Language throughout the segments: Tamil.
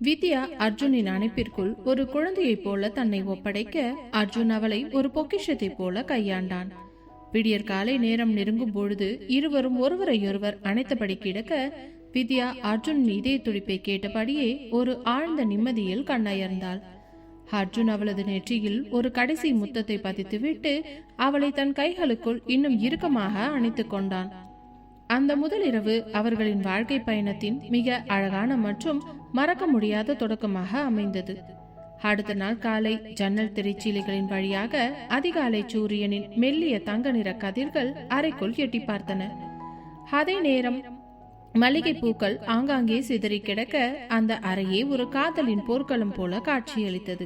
வித்யா அர்ஜுனின் அணைப்பிற்குள் ஒரு குழந்தையைப் போல தன்னை ஒப்படைக்க அர்ஜுன் அவளை ஒரு பொக்கிஷத்தைப் போல கையாண்டான். விடியற் காலை நேரம் நெருங்கும் பொழுது இருவரும் ஒருவரையொருவர் அணைத்தபடி கிடக்க வித்யா அர்ஜுன் இதய துடிப்பை கேட்டபடியே ஒரு ஆழ்ந்த நிம்மதியில் கண்ணயர்ந்தாள். அர்ஜுன் அவளது நெற்றியில் ஒரு கடைசி முத்தத்தை பதித்துவிட்டு அவளை தன் கைகளுக்குள் இன்னும் இறுக்கமாக அணைத்துக் கொண்டான். அந்த முதலிரவு அவர்களின் வாழ்க்கை பயணத்தின் மிக அழகான மற்றும் மறக்க முடியாத தொடக்கமாக அமைந்தது. அடுத்த நாள் காலை ஜன்னல் திரைச்சீலைகளின் வழியாக அதிகாலை சூரியனின் மெல்லிய தங்க நிற கதிர்கள் அறைக்குள் எட்டி பார்த்தன. அதே நேரம் மல்லிகை பூக்கள் ஆங்காங்கே சிதறி கிடக்க அந்த அறையே ஒரு காதலின் போர்க்களம் போல காட்சியளித்தது.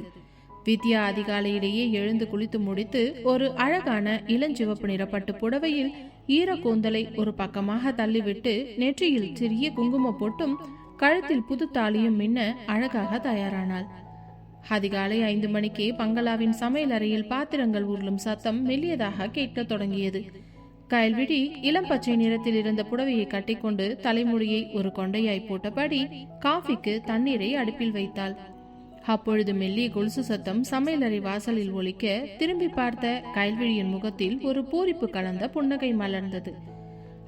வித்யா அதிகாலையிலேயே எழுந்து குளித்து முடித்து ஒரு அழகான இளஞ்சிவப்பு நிறப்பட்டு புடவையில் ஈரக்கூந்தலை ஒரு பக்கமாக தள்ளிவிட்டு நெற்றியில் சிறிய குங்கும போட்டும் கழுத்தில் புது தாலியும் மின்ன அழகாக தயாரானாள். அதிகாலை 5 மணிக்கே பங்களாவின் சமையல் அறையில் பாத்திரங்கள் உருளும் சத்தம் மெல்லியதாக கேட்க தொடங்கியது. கயல்விழி இளம் பச்சை நிறத்தில் இருந்த புடவையை கட்டிக்கொண்டு தலைமுடியை ஒரு கொண்டையாய் போட்டபடி காஃபிக்கு தண்ணீரை அடுப்பில் வைத்தாள். அப்பொழுது மெல்லிய கொலுசு சத்தம் சமையலறை வாசலில் ஒலிக்க திரும்பி பார்த்த கயல்விழியின் முகத்தில் ஒரு பூரிப்பு கலந்த புன்னகை மலர்ந்தது.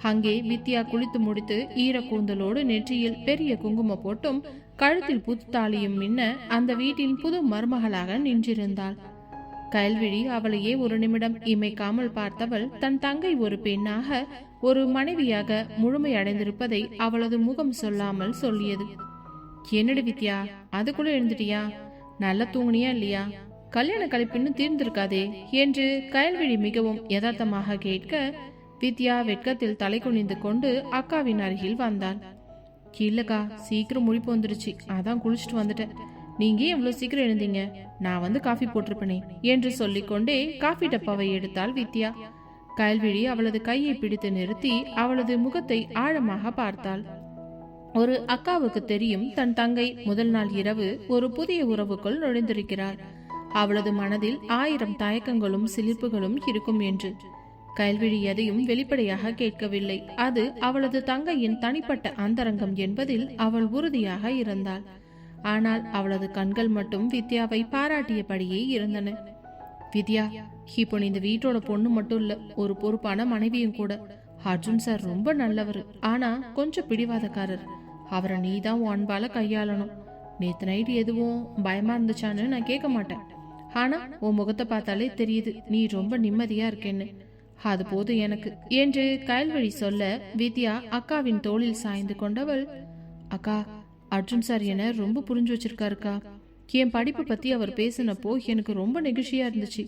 அங்கே வித்யா குளித்து முடித்து ஈரக்கூந்தலோடு நெற்றியில் பெரிய குங்கும போட்டும் கழுத்தில் புத்தாலியும் மின்ன அந்த வீட்டின் புது மருமகளாக நின்றிருந்தாள். கயல்விழி அவளையே ஒரு நிமிடம் இமைக்காமல் பார்த்தவள் தன் தங்கை ஒரு பெண்ணாக ஒரு மனைவியாக முழுமை அடைந்திருப்பதை அவளது முகம் சொல்லாமல் சொல்லியது. என்னடி வித்யா, அதுக்குள்ள எழுந்துட்டியா? நல்லா தூங்குனியா இல்லையா? கல்யாண கழிப்பின்னு தீர்ந்திருக்காதே என்று கயல்விழி மிகவும் யதார்த்தமாக கேட்க வித்யா வெட்கத்தில் தலை குனிந்து கொண்டு அக்காவின் அருகில் வந்தாள். இல்லக்கா, சீக்கிரம் முழிப்பு வந்துருச்சு, அதான் குளிச்சுட்டு வந்துட்டேன். நீங்க எவ்வளவு சீக்கிரம் எழுந்தீங்க? நான் வந்து காஃபி போட்டிருப்பனே என்று சொல்லிக்கொண்டே காஃபி டப்பாவை எடுத்தாள் வித்யா. கயல்விழி அவளது கையை பிடித்து நிறுத்தி அவளது முகத்தை ஆழமாக பார்த்தாள். ஒரு அக்காவுக்கு தெரியும் தன் தங்கை முதல் நாள் இரவு ஒரு புதிய உறவுக்குள் நுழைந்திருக்கிறார். அவளது மனதில் 1000 தயக்கங்களும் சிலிர்ப்புகளும் இருக்கும் என்று. கயல்விழி எதையும் வெளிப்படையாக கேட்கவில்லை. அது அவளது தங்கையின் தனிப்பட்ட அந்தரங்கம் என்பதில் அவள் உறுதியாக இருந்தாள். ஆனால் அவளது கண்கள் மட்டும் வித்யாவை பாராட்டியபடியே இருந்தன. வித்யா, இப்போ நீ இந்த வீட்டோட பொண்ணு மட்டும் இல்ல, ஒரு பொறுப்பான மனைவியும் கூட. அர்ஜுன் சார் ரொம்ப நல்லவர், ஆனா கொஞ்சம் பிடிவாதக்காரர். அவரை நீதான் அன்பால கையாளணும். நேத்து நைட் எதுவும் பயமா இருந்துச்சான்னு நான் கேட்க மாட்டேன். ஆனா உன் முகத்தை பார்த்தாலே தெரியுது நீ ரொம்ப நிம்மதியா இருக்கேன்னு. அது போதும் எனக்கு என்று கயல்விழி சொல்ல வித்யா அக்காவின் தோளில் சாய்ந்து கொண்டவள், அக்கா, அர்ஜுன் சார் என ரொம்ப புரிஞ்சு வச்சிருக்காருக்கா. என் படிப்பு பத்தி அவர் பேசினப்போ எனக்கு ரொம்ப நெகிழ்ச்சியா இருந்துச்சு.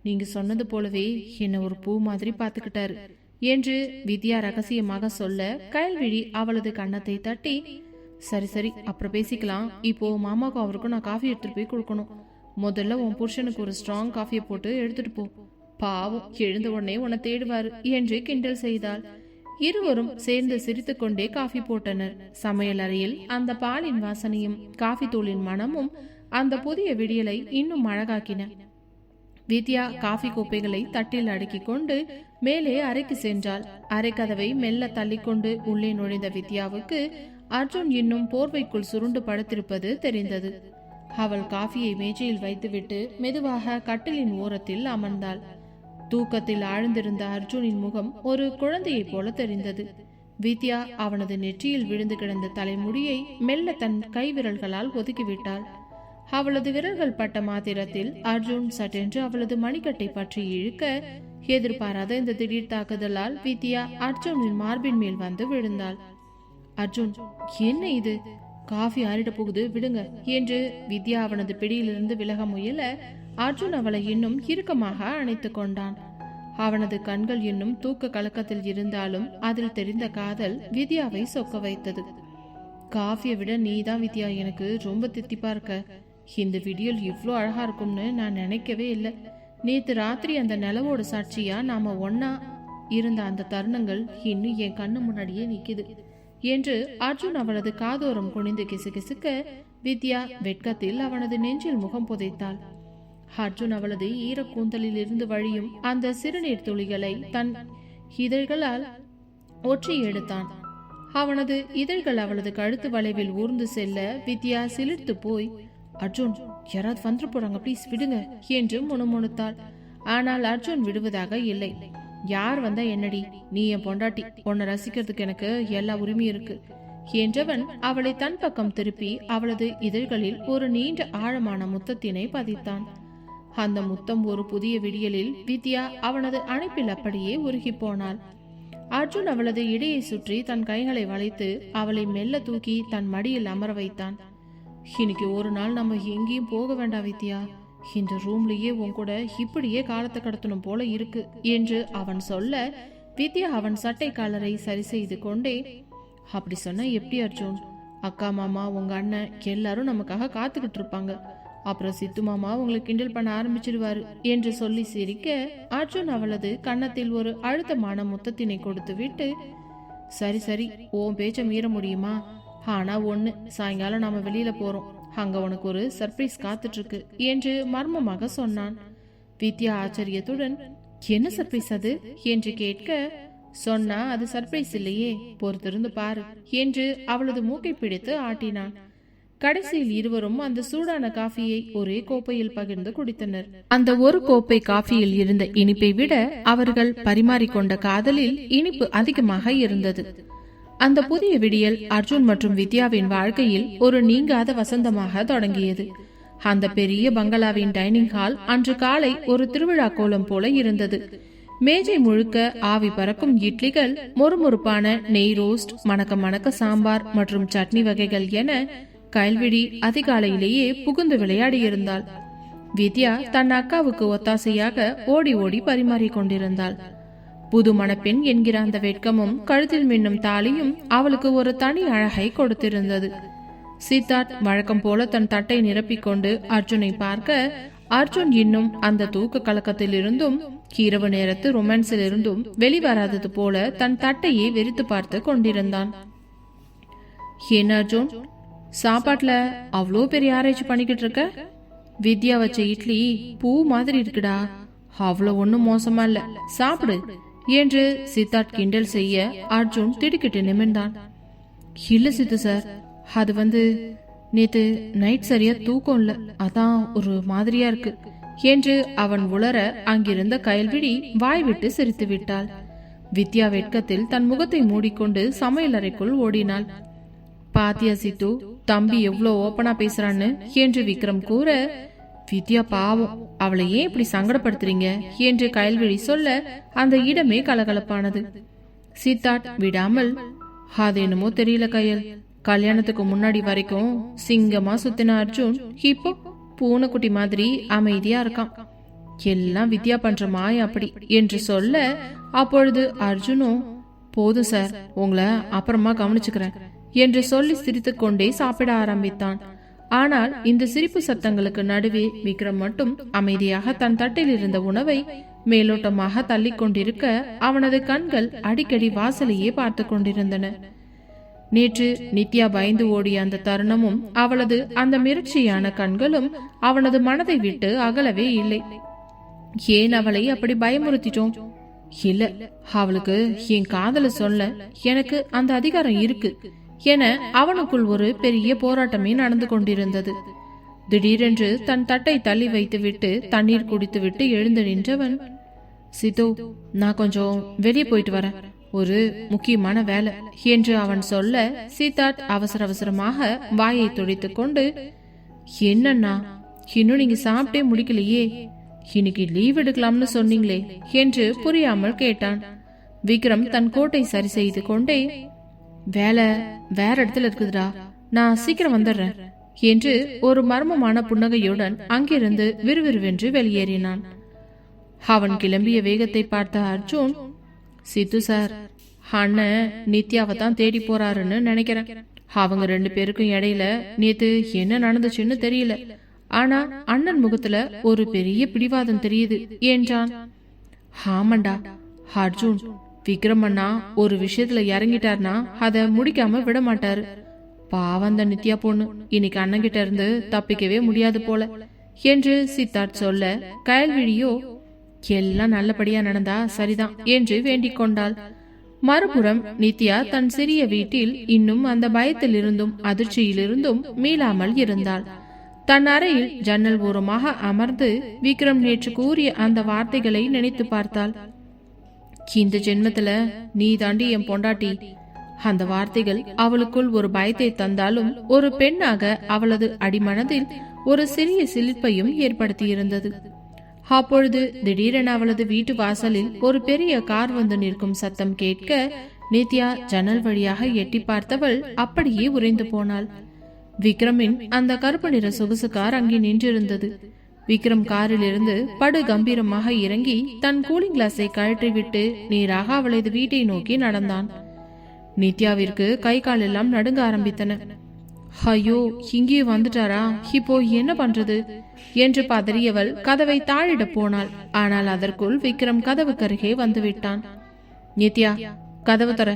நீங்க சொன்னது போலவே என்ன ஒரு பூ மாதிரி பாத்துக்கிட்டாரு என்று வித்யா ரகசியமாக சொல்ல கயல்விழி அவளது கன்னத்தை தட்டி, சரி சரி அப்புறம் பேசிக்கலாம், இப்போ மாமாவுக்கும் அவருக்கும் நான் காஃபி எடுத்துட்டு போய் கொடுக்கணும். முதல்ல உன் புருஷனுக்கு ஒரு ஸ்ட்ராங் காஃபியை போட்டு எடுத்துட்டு போ, பாவம் எழுந்த உடனே உன்னை தேடுவாரு என்று கிண்டல் செய்தாள். இருவரும் சேர்ந்து சிரித்து கொண்டே காஃபி போட்டனர். சமையல் அறையில் அந்த பாலின் வாசனையும் காஃபி தூளின் மனமும் அந்த புதிய விடியலை இன்னும் அழகாக்கின. வித்யா காஃபி கோப்பைகளை தட்டில் அடுக்கி கொண்டு மேலே அறைக்கு சென்றாள். அறை கதவை மெல்ல தள்ளிக்கொண்டு உள்ளே நுழைந்த வித்யாவுக்கு அர்ஜுன் இன்னும் போர்வைக்குள் சுருண்டு படுத்திருப்பது தெரிந்தது. அவள் காஃபியை மேஜையில் வைத்துவிட்டு மெதுவாக கட்டிலின் ஓரத்தில் அமர்ந்தாள். தூக்கத்தில் ஆழ்ந்திருந்த அர்ஜுனின் முகம் ஒரு குழந்தையைப் போல தெரிந்தது. வித்யா அவனது நெற்றியில் விழுந்து கிடந்த தலைமுடியை மெல்ல தன் கைவிரல்களால் ஒதுக்கிவிட்டாள். அவளது விரல்கள் பட்ட மாத்திரத்தில் அர்ஜுன் சட்டென்று அவளது மணிக்கட்டை பற்றி இழுக்க, எதிர்பாராத இந்த திடீர் தாக்குதலால் வித்யா அர்ஜுனின் மார்பின் மேல் வந்து விழுந்தாள். அர்ஜுன், என்ன இது? காஃபி ஆறிட போகுது, விடுங்க என்று வித்யா அவனது பிடியிலிருந்து விலக முயல அர்ஜுன் அவளை இன்னும் இறுக்கமாக அணைத்து கொண்டான். அவனது கண்கள் இன்னும் தூக்க கலக்கத்தில் இருந்தாலும் அதில் தெரிந்த காதல் வித்யாவை சொக்க வைத்தது. காஃபியை விட நீதான் வித்யா எனக்கு ரொம்ப தித்திப்பா இருக்க. இந்த விடியல் இவ்வளோ அழகா இருக்கும்னு நான் நினைக்கவே இல்லை. நேத்து ராத்திரி அந்த நிலவோட சாட்சியா நாம ஒன்னா இருந்த அந்த தருணங்கள் இன்னும் என் கண்ணு முன்னாடியே நிக்குது என்று அர்ஜுன் அவளது காதோரம் குனிந்து கிசுகிசுக்க வித்யா வெட்கத்தில் அவனது நெஞ்சில் முகம் புதைத்தாள். அர்ஜுன் அவளது ஈரக்கூந்தலில் இருந்து வழியும் அந்த சிறுநீர் துளிகளை தன் இதழ்களால் ஒற்றி எடுத்தான். அவனது இதழ்கள் அவளது கழுத்து வளைவில் ஊர்ந்து செல்ல வித்யா சிலிர்த்து போய், அர்ஜுன், யாராவது வந்துட்டு போறாங்க, ப்ளீஸ் விடுங்க என்று முணுமுணுத்தாள். ஆனால் அர்ஜுன் விடுவதாக இல்லை. யார் வந்தா என்னடி, நீ என் பொண்டாட்டி, உன்னை ரசிக்கிறதுக்கு எனக்கு எல்லா உரிமையும் இருக்கு என்றவன் அவளை தன் பக்கம் திருப்பி அவளது இதழ்களில் ஒரு நீண்ட ஆழமான முத்தத்தினை பதித்தான். அந்த முத்தம் ஒரு புதிய விடியலில் வித்யா அவனது அணைப்பில் அப்படியே உருகி போனாள். அர்ஜுன் அவளது இடையை சுற்றி தன் கைகளை வளைத்து அவளை மெல்ல தூக்கி தன் மடியில் அமர வைத்தான். இன்னைக்கு ஒரு நாள் நம்ம எங்கேயும் போக வேண்டாம் வித்யா, இந்த ரூம்லயே உன் கூட இப்படியே காலத்தை கடத்தணும் போல இருக்கு என்று அவன் சொல்ல, வித்யா அவன் சட்டை காலரை சரி செய்து கொண்டே, அப்படி சொன்ன எப்படி அர்ஜுன், அக்கா மாமா உங்க அண்ணன் எல்லாரும் நமக்காக காத்துக்கிட்டு இருப்பாங்க, அப்புறம் சித்து மாமா உங்களை கிண்டல் பண்ண ஆரம்பிச்சிடுவாரு என்று சொல்லி சிரிக்க, அர்ஜுன் அவளது கன்னத்தில் ஒரு அழுத்தமான முத்தத்தினை கொடுத்து விட்டு, சரி சரி உன் பேச்ச மீற முடியுமா, ஆனா ஒண்ணு, சாயங்காலம் நாம வெளியில போறோம், அங்க உனக்கு ஒரு சர்ப்ரைஸ் காத்துட்டு இருக்கு என்று மர்மமாக சொன்னான். வித்யா ஆச்சரியத்துடன், என்ன சர்ப்ரைஸ் அது என்று கேட்க, சொன்னா அது சர்ப்ரைஸ் இல்லையே, பொறுத்திருந்து பாரு என்று அவளது மூக்கை பிடித்து ஆட்டினான். கடைசியில் இருவரும் அந்த சூடான காஃபியை ஒரே கோப்பையில் பகிர்ந்து குடித்தனர். அந்த ஒரு கோப்பை காஃபியில் இருந்த இனிப்பை விட அவர்கள் பரிமாறிக்கொண்ட காதலில் இனிப்பு அதிகமாக இருந்தது. அந்த புதிய விடியல் அர்ஜுன் மற்றும் வித்யாவின் வாழ்க்கையில் ஒரு நீங்காத வசந்தமாக தொடங்கியது. அந்த பெரிய பங்களாவின் டைனிங் ஹால் அன்று காலை ஒரு திருவிழா கோலம் போல இருந்தது. மேஜை முழுக்க ஆவி பறக்கும் இட்லிகள், மொறுமொறுப்பான நெய் ரோஸ்ட், மணக்க மணக்க சாம்பார் மற்றும் சட்னி வகைகள் என கயல்விழி அதிகாலையிலேயே புகுந்து விளையாடியிருந்தாள். வித்யா தன் அக்காவுக்கு ஒத்தாசையாக ஓடி ஓடி பரிமாறிக் கொண்டிருந்தாள். புது மணப்பெண் என்கிற அந்த வெட்கமும் கழுத்தில் மின்னும் தாலியும் அவளுக்கு ஒரு தனி அழகை கொடுத்திருந்தது. சித்தார்த் வழக்கம் போல தன் தட்டை நிரப்பிக்கொண்டு அர்ஜுனை பார்க்க, அர்ஜுன் இன்னும் அந்த தூக்க கலக்கத்தில் இருந்தும் இரவு நேரத்து ரொமான்ஸில் இருந்தும் வெளிவராதது போல தன் தட்டையே வெறித்து பார்த்து கொண்டிருந்தான். ஏன் அர்ஜுன், சாப்பாட்டுல அவ்வளோ பெரிய ஆராய்ச்சி பண்ணிக்கிட்டு இருக்க? வித்யா வச்ச இட்லி பூ மாதிரி இருக்குடா, அவ்வளோ ஒன்னும் மோசமா இல்ல, சாப்பிடு என்று சித்தார்த் கிண்டல் செய்ய அர்ஜுன் திடுக்கிட்டு நிமிர்ந்தான். இல்ல சித்து சார், அது நேத்து நைட் சரியா தூக்கம் இல்ல, அதான் ஒரு மாதிரியா இருக்கு என்று அவன் உளர அங்கிருந்த கயல்விழி வாய் விட்டு சிரித்து விட்டாள். வித்யா வெட்கத்தில் தன் முகத்தை மூடிக்கொண்டு சமையல் அறைக்குள் ஓடினாள். பாத்தியா சித்து, தம்பி எவ்வளவு ஓப்பனா பேசுறான்னு என்று விக்ரம் கூற, வித்யா பாவம், அவளை ஏன் இப்படி சங்கடப்படுத்துறீங்க என்று கயல்விழி சொல்ல அந்த இடமே கலகலப்பானது. சித்தார்த் விடாமல், அது என்னமோ தெரியல கயல், கல்யாணத்துக்கு முன்னாடி வரைக்கும் சிங்கமா சுத்தின அர்ஜுன் இப்போ பூனைக்குட்டி மாதிரி அமைதியா இருக்கான், எல்லாம் வித்யா பண்ற மாய அப்படி என்று சொல்ல, அப்பொழுது அர்ஜுனும், போதும் சார், உங்களை அப்புறமா கவனிச்சுக்கிறேன் என்று சொல்லி சிரித்து கொண்டே சாப்பிட ஆரம்பித்தான். ஆனால் இந்த சிரிப்பு சத்தங்களுக்கு நடுவே விக்ரம் மட்டும் அமைதியாக தன் தட்டில் இருந்த உணவை மேலோட்டமாக தள்ளி கொண்டிருக்க, அவனது கண்கள் அடிக்கடி வாசலையே பார்த்து கொண்டிருந்தன. நேற்று நித்யா பயந்து ஓடிய அந்த தருணமும் அவளது அந்த மிரட்சியான கண்களும் அவனது மனதை விட்டு அகலவே இல்லை. ஏன் அவளை அப்படி பயமுறுத்திட்டோம்? இல்ல, அவளுக்கு என் காதல சொல்ல எனக்கு அந்த அதிகாரம் இருக்கு என அவனுக்குள் ஒரு பெரிய போராட்டமே நடந்து கொண்டிருந்தது. திடீரென்று தன் தட்டை தள்ளி வைத்து விட்டு தண்ணீர் குடித்து விட்டு எழுந்து நின்றவன், சித்து, நான் கொஞ்சம் வெளியே போயிட்டு வரேன், ஒரு முக்கியமான வேலை என்று அவன் சொல்ல, சித்தார்த் அவசர அவசரமாக வாயை துடைத்துக் கொண்டு, என்னன்னா இன்னும் நீங்க சாப்பிட்டே முடிக்கலையே, இன்னைக்கு லீவ் எடுக்கலாம்னு சொன்னீங்களே என்று புரியாமல் கேட்டான். விக்ரம் தன் கோட்டை சரி செய்து கொண்டே, வேலை வேற இடத்துல இருக்குதுடா, நான் சீக்கிரம் வந்துடுறேன் என்று ஒரு மர்மமான புன்னகையுடன் அங்கிருந்து விறுவிறுவென்று வெளியேறினான். அவன் கிளம்பிய வேகத்தை பார்த்த அர்ஜுன், சித்து சார், அண்ணன் நித்யாவை தான் தேடி போறாருன்னு நினைக்கிறேன். அவங்க 2 பேருக்கும் இடையில நேத்து என்ன நடந்துச்சுன்னு தெரியல, ஆனா அண்ணன் முகத்துல ஒரு பெரிய பிடிவாதம் தெரியுது என்றான். ஆமாண்டா அர்ஜுன், விக்ரம் அண்ணா ஒரு விஷயத்துல இறங்கிட்டார்னா அதை முடிக்காம விட மாட்டாரு. பாவந்த நித்யா பொண்ணு இன்னைக்கு அண்ணன் கிட்ட இருந்து தப்பிக்கவே முடியாது போல என்று சித்தார்த் சொல்ல, கயல்விழியோ, எல்லாம் நல்லபடியா நடந்தா சரிதான் என்று வேண்டிக் கொண்டாள். மறுபுறம் நித்யா தன் சிறிய வீட்டில் இன்னும் அந்த பயத்திலிருந்தும் அதிர்ச்சியிலிருந்தும் மீளாமல் இருந்தாள். தன் அறையில் ஜன்னல் ஓரமாக அமர்ந்து விக்ரம் நேற்று கூறிய அந்த வார்த்தைகளை நினைத்து பார்த்தாள். இந்த ஜென்மத்துல நீ தாண்டி என் பொண்டாட்டி. அந்த வார்த்தைகள் அவளுக்குள் ஒரு பயத்தை தந்தாலும் ஒரு பெண்ணாக அவளது அடிமனதில் ஒரு சிறிய சிலிர்ப்பையும் ஏற்படுத்தியிருந்தது. அப்பொழுது திடீரென அவளது வீட்டு வாசலில் ஒரு பெரிய கார் வந்து நிற்கும் சத்தம் கேட்க நித்யா ஜன்னல் வழியாக எட்டி பார்த்தவள் அப்படியே உறைந்து போனாள். விக்ரமின் அந்த கருப்பு நிற சொகுசு கார் அங்கே நின்றிருந்தது. விக்ரம் காரில் இருந்து படு கம்பீரமாக இறங்கி தன் கூலிங் கிளாஸை கழற்றிவிட்டு நேராக அவளது வீட்டை நோக்கி நடந்தான். நித்யாவிற்கு கை கால் எல்லாம் நடுங்க ஆரம்பித்தன. ஐயோ, இங்கே வந்துட்டாரா, இப்போ என்ன பண்றது என்று பதறியவள் கதவை தாழிட போனாள். ஆனால் அதற்குள் விக்ரம் கதவுக்கருகே வந்து விட்டான். நித்யா, கதவு தர.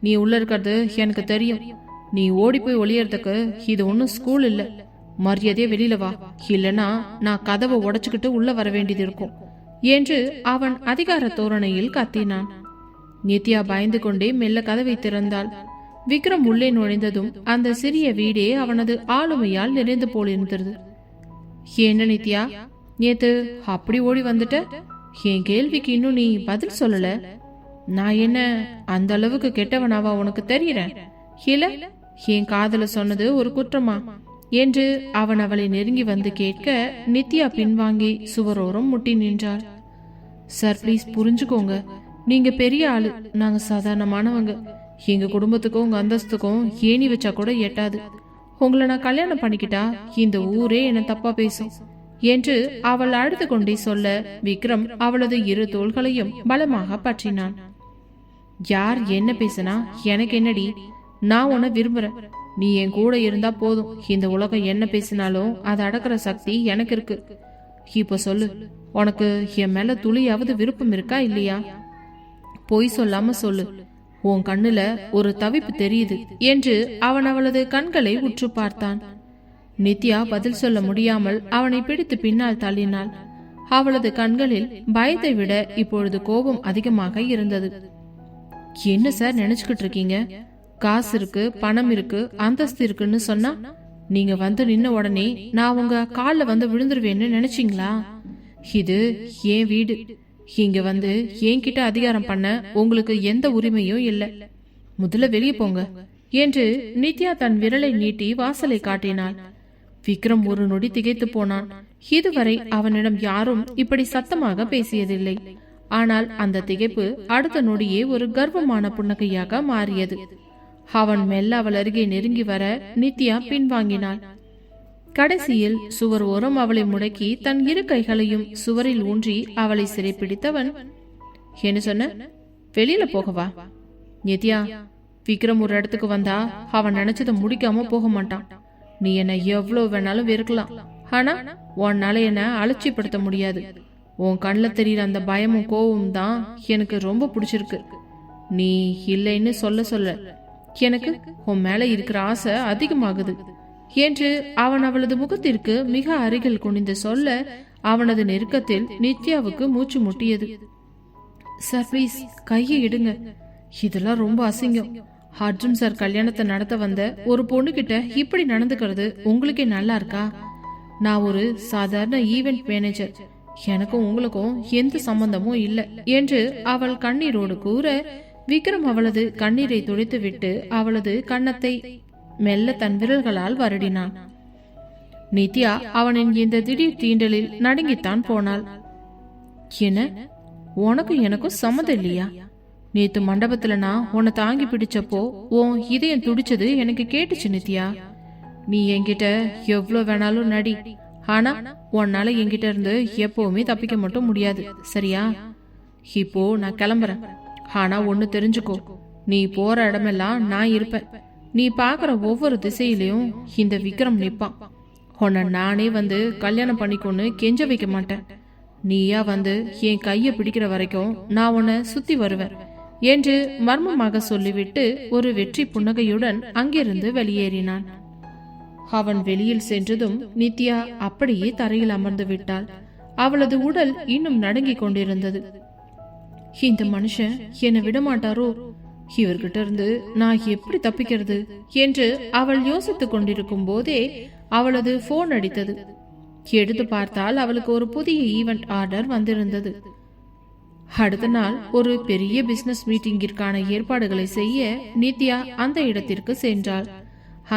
நீ உள்ள இருக்கிறது எனக்கு தெரியும். நீ ஓடி போய் ஒளியறதுக்கு இது ஒன்னும் ஸ்கூல் இல்ல. மரியாதையே வெளியில வா, இல்லனா நான் கதவை உடைச்சுக்கிட்டு உள்ள வர வேண்டியது இருக்கும் என்று அவன் அதிகார தோரணையில் கத்தினான். நித்யா பயந்து கொண்டே மெல்ல கதவை திறந்தாள். விக்ரம் உள்ளே நுழைந்ததும் அந்த சிறிய வீடே அவனது ஆளுமையால் நிறைந்து போலிருந்தது. என்ன நித்யா, நேத்து அப்படி ஓடி வந்துட்ட? என் கேள்விக்கு இன்னும் நீ பதில் சொல்லல. நான் என்ன அந்த அளவுக்கு கெட்டவனாவா உனக்கு தெரியறேன்? இல்ல என் காதல சொன்னது ஒரு குற்றமா என்று அவன் அவளை நெருங்கி வந்து கேட்க நித்யா பின்வாங்கி சுவரோரம் முட்டி நின்றாள். சார், ப்ளீஸ் புரிஞ்சுக்கோங்க. நீங்க பெரிய ஆளு, நாங்க சாதாரணமானவங்க. எங்க குடும்பத்துக்கும் உங்க அந்தஸ்துக்கும் ஏணி வச்சா கூட எட்டாது. உங்களை நான் கல்யாணம் பண்ணிக்கிட்டா இந்த ஊரே என்ன தப்பா பேசும் என்று அவள் அழுது கொண்டே சொல்ல விக்ரம் அவளது இரு தோள்களையும் பலமாக பற்றினான். யார் என்ன பேசினா எனக்கு என்னடி? நான் உன்னை விரும்புறேன். நீ என் கூட இருந்தா போதும். இந்த உலகம் என்ன பேசினாலும் அதை அடக்கிற சக்தி எனக்கு இருக்கு. இப்ப சொல்லு, உனக்கு என் மேல துளியாவது விருப்பம் இருக்கா இல்லையா? பொய் சொல்லாம சொல்லு. உன் கண்ணுல ஒரு தவிப்பு தெரியுது என்று அவன் அவளது கண்களை உற்று பார்த்தான். நித்யா பதில் சொல்ல முடியாமல் அவனை பிடித்து பின்னால் தள்ளினாள். அவளது கண்களில் பயத்தை விட இப்பொழுது கோபம் அதிகமாக இருந்தது. என்ன சார் நினைச்சுக்கிட்டு இருக்கீங்க? காசு இருக்கு, பணம் இருக்கு, அந்தஸ்து இருக்குன்னு சொன்னா நீங்க வந்து நின்ன உடனே நான் உங்க கால்ல வந்து விழுந்துருவேன்னு நினைச்சீங்களா? இது என் வீடு. இங்க வந்து என்கிட்ட அதிகாரம் பண்ண உங்களுக்கு எந்த உரிமையும் இல்லை. முதல்ல வெளியே போங்க என்று நித்யா தன் விரலை நீட்டி வாசலை காட்டினாள். விக்ரம் ஒரு நொடி திகைத்து போனான். இதுவரை அவனிடம் யாரும் இப்படி சத்தமாக பேசியதில்லை. ஆனால் அந்த திகைப்பு அடுத்த நொடியே ஒரு கர்வமான புன்னகையாக மாறியது. அவன் மெல்ல அவள் அருகே நெருங்கி வர நித்யா பின்வாங்கினாள். கடைசியில் சுவர் ஓரம் அவளை முடக்கி தன் இரு கைகளையும் சுவரில் ஊன்றி அவளை சிறைப்பிடித்தவன், என்ன சொன்ன? வெளியில போகவா? நித்யா, விக்ரம் ஒரு இடத்துக்கு வந்தா அவன் நினைச்சதை முடிக்காம போக மாட்டான். நீ என்ன எவ்வளவு வேணாலும் வெறுக்கலாம், ஆனா உன்னால என்ன அலட்சியப்படுத்த முடியாது. உன் கண்ணில் தெரியுற அந்த பயமும் கோவமும் தான் எனக்கு ரொம்ப பிடிச்சிருக்கு. நீ இல்லைன்னு சொல்ல சொல்ல எனக்கு உன் மேல இருக்கிற ஆசை அதிகமாகுது என்று அவன் அவளது முகத்திற்கு மிக அருகில் குனிந்து சொல்ல அவனது நெருக்கத்தில் நித்யாவுக்கு மூச்சு முட்டியது. சார், ப்ளீஸ் கையை இடுங்க. இதெல்லாம் ரொம்ப அசிங்கம். அர்ஜுன் சார் கல்யாணத்தை நடத்த வந்த ஒரு பொண்ணு கிட்ட இப்படி நடந்துக்கிறது உங்களுக்கே நல்லா இருக்கா? நான் ஒரு சாதாரண ஈவென்ட் மேனேஜர். எனக்கும் உங்களுக்கும் எந்த சம்பந்தமும் இல்லை என்று அவள் கண்ணீரோடு கூற விக்ரம் அவளது கண்ணீரை துடைத்து விட்டு அவளது கன்னத்தை மெல்ல தன் விரல்களால் வருடினான். நித்யா அவனின் இந்த திடீர் தீண்டலில் நடுங்கித்தான் போனாள். என்ன, உனக்கும் எனக்கும் சம்மதம் இல்லையா? நேத்து மண்டபத்துல நான் உன்னை தாங்கி பிடிச்சப்போ உன் இதயம் துடிச்சது எனக்கு கேட்டுச்சு நித்யா. நீ என்கிட்ட எவ்வளவு வேணாலும் நடி, ஆனா உன்னால என்கிட்ட இருந்து எப்பவுமே தப்பிக்க மட்டும் முடியாது, சரியா? இப்போ நான் கிளம்புறேன். ஆனா ஒண்ணு தெரிஞ்சுக்கோ, நீ போற இடமெல்லாம் நான் இருப்பேன். நீ பாக்குற ஒவ்வொரு திசையிலையும் இந்த விக்ரம் நிப்பான். உன்னை நானே வந்து கல்யாணம் பண்ணிக்கொன்னு கெஞ்ச வைக்க மாட்டேன். நீயா வந்து என் கைய பிடிக்கிற வரைக்கும் நான் உன்னை சுத்தி வருவேன் என்று மர்மமாக சொல்லிவிட்டு ஒரு வெற்றி புன்னகையுடன் அங்கிருந்து வெளியேறினான். அவன் வெளியில் சென்றதும் நித்யா அப்படியே தரையில் அமர்ந்து விட்டாள். அவளது உடல் இன்னும் நடுங்கிக் கொண்டிருந்தது. இந்த மனுஷன் என்னை விடமாட்டாரோ? இவர்கிட்ட இருந்து நான் எப்படி தப்பிக்கிறது என்று அவள் யோசித்துக் கொண்டிருக்கும் போதே அவளது போன் அடித்தது. எடுத்து பார்த்தால் அவளுக்கு ஒரு புதிய ஈவென்ட் ஆர்டர் வந்திருந்தது. அடுத்த நாள் ஒரு பெரிய பிசினஸ் மீட்டிங்கிற்கான ஏற்பாடுகளை செய்ய நித்யா அந்த இடத்திற்கு சென்றாள்.